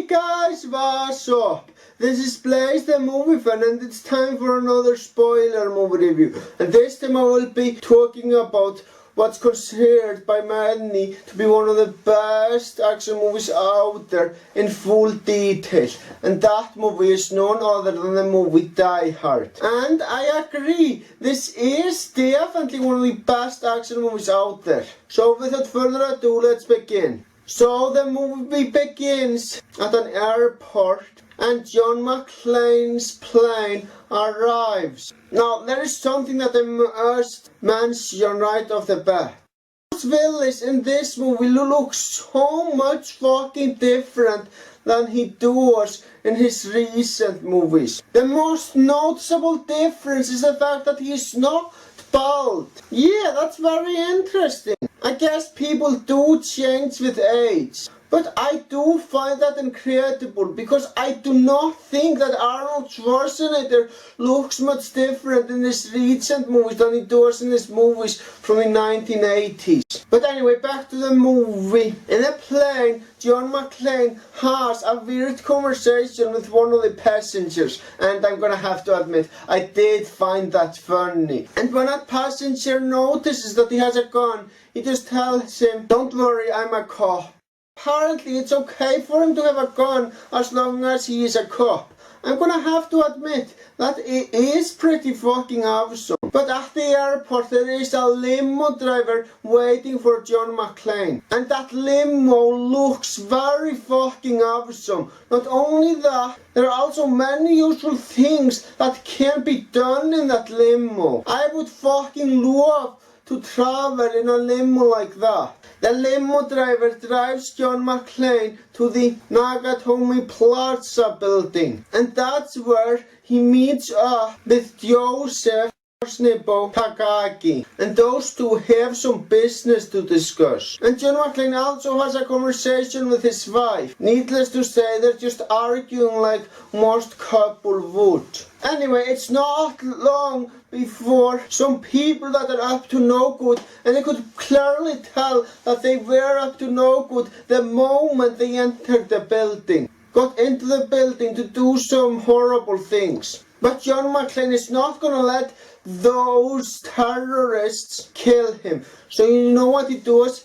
guys, what's up? This is Blaze the Movie Fan and it's time for another spoiler movie review. And this time I will be talking about what's considered by many to be one of the best action movies out there in full detail. And that movie is none other than the movie Die Hard. And I agree, this is definitely one of the best action movies out there. So without further ado, let's begin. So the movie begins at an airport and John McClane's plane arrives. Now there is something that I must mention right off the bat. Bruce Willis in this movie looks so much fucking different than he does in his recent movies. The most noticeable difference is the fact that he is not bald. Yeah, that's very interesting. I guess people do change with age. But I do find that incredible because I do not think that Arnold Schwarzenegger looks much different in his recent movies than he does in his movies from the 1980s. But anyway, back to the movie. In a plane, John McClane has a weird conversation with one of the passengers, and I'm gonna have to admit, I did find that funny. And when that passenger notices that he has a gun, he just tells him, "Don't worry, I'm a cop." Apparently it's okay for him to have a gun as long as he is a cop. I'm gonna have to admit that it is pretty fucking awesome. But at the airport there is a limo driver waiting for John McClane. And that limo looks very fucking awesome. Not only that, there are also many useful things that can be done in that limo. I would fucking love to travel in a limo like that. The limo driver drives John McClane to the Nakatomi Plaza building, and that's where he meets up with Joseph Snibbo Takagi, and those two have some business to discuss. And John McClane also has a conversation with his wife. Needless to say, they're just arguing like most couple would. Anyway, it's not long before some people that are up to no good, and I could clearly tell that they were up to no good the moment they entered the building, got into the building to do some horrible things. But John McClane is not gonna let those terrorists kill him. So you know what he does?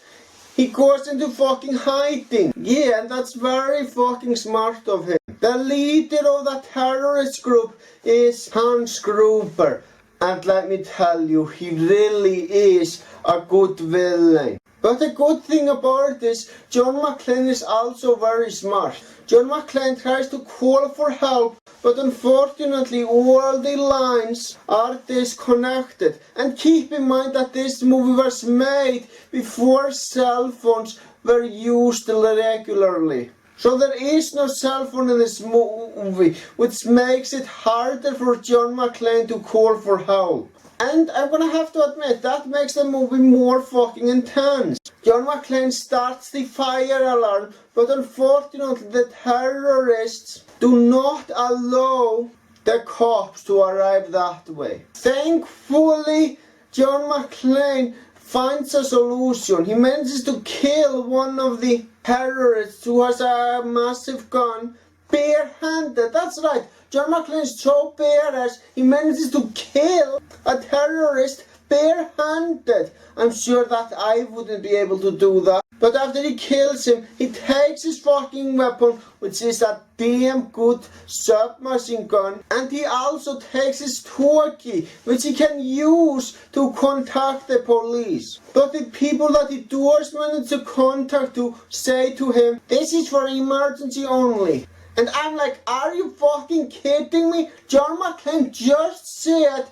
He goes into fucking hiding. Yeah, and that's very fucking smart of him. The leader of that terrorist group is Hans Gruber. And let me tell you, he really is a good villain. But the good thing about this, John McClane is also very smart. John McClane tries to call for help, but unfortunately all the lines are disconnected. And keep in mind that this movie was made before cell phones were used regularly. So there is no cell phone in this movie, which makes it harder for John McClane to call for help. And I'm gonna have to admit, that makes the movie more fucking intense. John McClane starts the fire alarm, but unfortunately the terrorists do not allow the cops to arrive that way. Thankfully, John McClane finds a solution. He manages to kill one of the terrorists who has a massive gun barehanded. That's right, John McClane is so badass he manages to kill a terrorist barehanded. I'm sure that I wouldn't be able to do that. But after he kills him, he takes his fucking weapon, which is a damn good submachine gun, and he also takes his talkie, which he can use to contact the police. But the people that he does manage to contact to say to him, "This is for emergency only." And I'm like, are you fucking kidding me? John McClane just said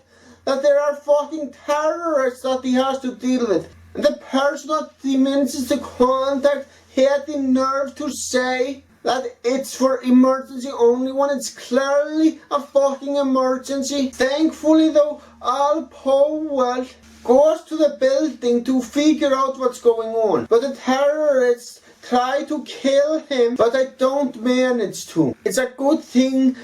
that there are fucking terrorists that he has to deal with. And the person that he manages to contact had the nerve to say that it's for emergency only when it's clearly a fucking emergency. Thankfully though, Al Powell goes to the building to figure out what's going on. But the terrorists try to kill him, but I don't manage to. It's a good thing the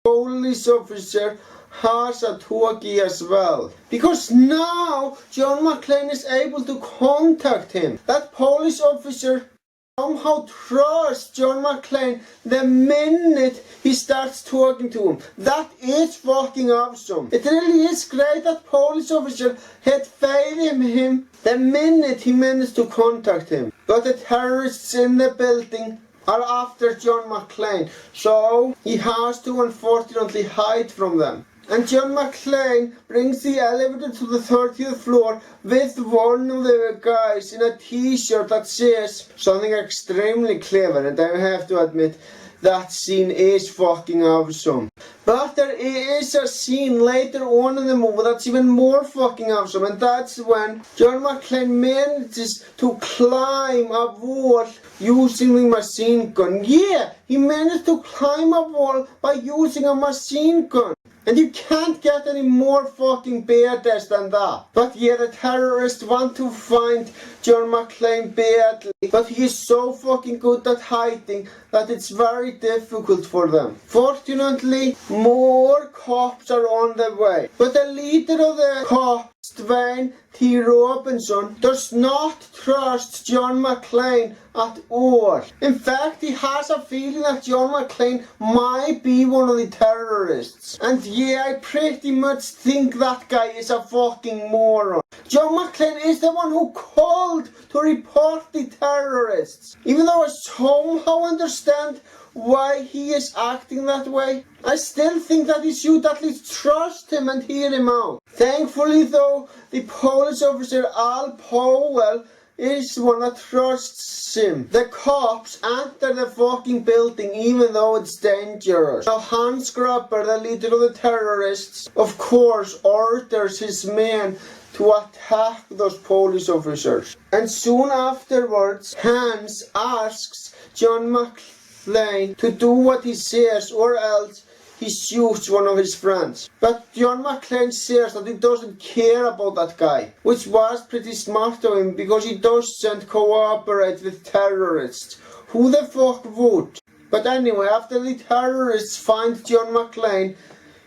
police officer has a talkie as well, because now John McClane is able to contact him. That police officer somehow trust John McClane the minute he starts talking to him. That is fucking awesome. It really is great that police officer had faith in him the minute he managed to contact him. But the terrorists in the building are after John McClane, so he has to unfortunately hide from them. And John McClane brings the elevator to the 30th floor with one of the guys in a t-shirt that says something extremely clever, and I have to admit that scene is fucking awesome. But there is a scene later on in the movie that's even more fucking awesome, and that's when John McClane manages to climb a wall using the machine gun. Yeah, he managed to climb a wall by using a machine gun. And you can't get any more fucking badass than that. But yeah, the terrorists want to find John McClane badly. But he is so fucking good at hiding that it's very difficult for them. Fortunately, more cops are on the way. But the leader of the cops, Dwayne T. Robinson, does not trust John McClane at all. In fact, he has a feeling that John McClane might be one of the terrorists. And yeah, I pretty much think that guy is a fucking moron. John McClane is the one who called to report the terrorists. Even though I somehow understand why he is acting that way, I still think that he should at least trust him and hear him out. Thankfully though, the police officer Al Powell is one that trusts him. The cops enter the fucking building even though it's dangerous. Now Hans Gruber, the leader of the terrorists, of course orders his men to attack those police officers. And soon afterwards, Hans asks John McClane to do what he says or else he shoots one of his friends. But John McClane says that he doesn't care about that guy, which was pretty smart of him because he doesn't cooperate with terrorists. Who the fuck would? But anyway, after the terrorists find John McClane,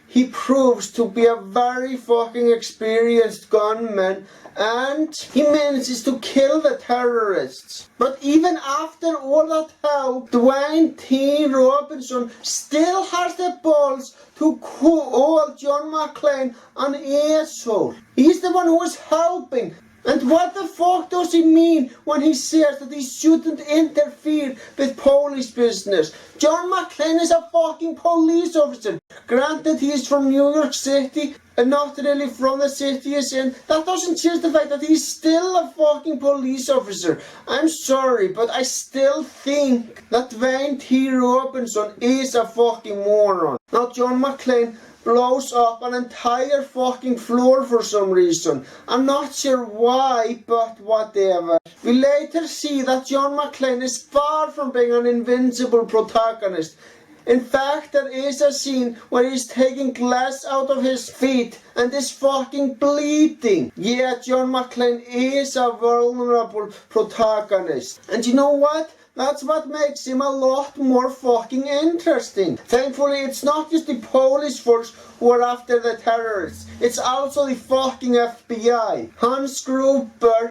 he proves to be a very fucking experienced gunman and he manages to kill the terrorists. But even after all that help, Dwayne T. Robinson still has the balls to call John McClane an asshole. He's the one who is helping. And what the fuck does he mean when he says that he shouldn't interfere with police business? John McClane is a fucking police officer. Granted, he is from New York City and not really from the city he's in. That doesn't change the fact that he's still a fucking police officer. I'm sorry, but I still think that Dwayne T. Robinson is a fucking moron. Now, John McClane blows up an entire fucking floor for some reason. I'm not sure why, but whatever. We later see that John McClane is far from being an invincible protagonist. In fact, there is a scene where he's taking glass out of his feet and is fucking bleeding. Yeah, John McClane is a vulnerable protagonist. And you know what? That's what makes him a lot more fucking interesting. Thankfully, it's not just the police force who are after the terrorists. It's also the fucking FBI. Hans Gruber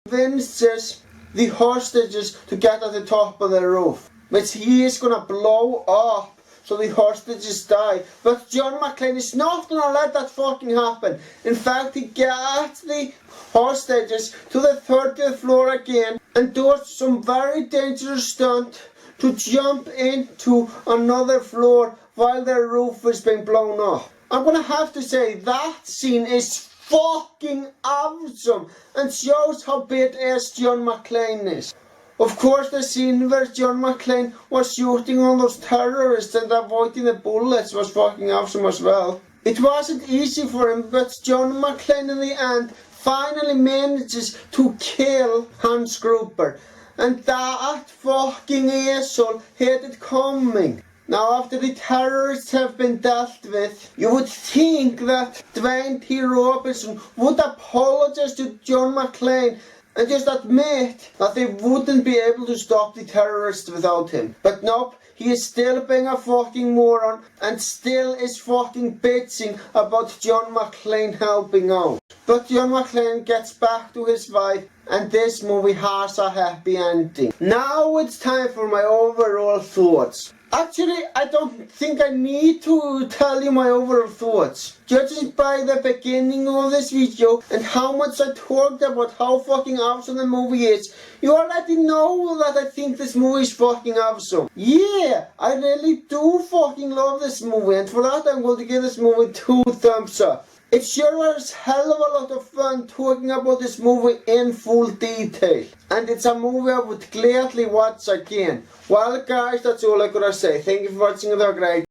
convinces the hostages to get at the top of the roof, which he is gonna blow up so the hostages die. But John McClane is not gonna let that fucking happen. In fact, he gets the hostages to the 30th floor again and does some very dangerous stunt to jump into another floor while their roof is being blown up. I'm gonna have to say that scene is fucking awesome and shows how badass John McClane is. Of course, the scene where John McClane was shooting on those terrorists and avoiding the bullets was fucking awesome as well. It wasn't easy for him, but John McClane in the end finally manages to kill Hans Gruber. And that fucking asshole had it coming. Now, after the terrorists have been dealt with, you would think that Dwayne T. Robinson would apologize to John McClane and just admit that they wouldn't be able to stop the terrorists without him. But nope, he is still being a fucking moron and still is fucking bitching about John McClane helping out. But John McClane gets back to his wife and this movie has a happy ending. Now it's time for my overall thoughts. Actually, I don't think I need to tell you my overall thoughts. Judging by the beginning of this video and how much I talked about how fucking awesome the movie is, you already know that I think this movie is fucking awesome. Yeah, I really do fucking love this movie, and for that I'm going to give this movie 2 thumbs up. It sure was hell of a lot of fun talking about this movie in full detail. And it's a movie I would gladly watch again. Well guys, that's all I gotta say. Thank you for watching, have a great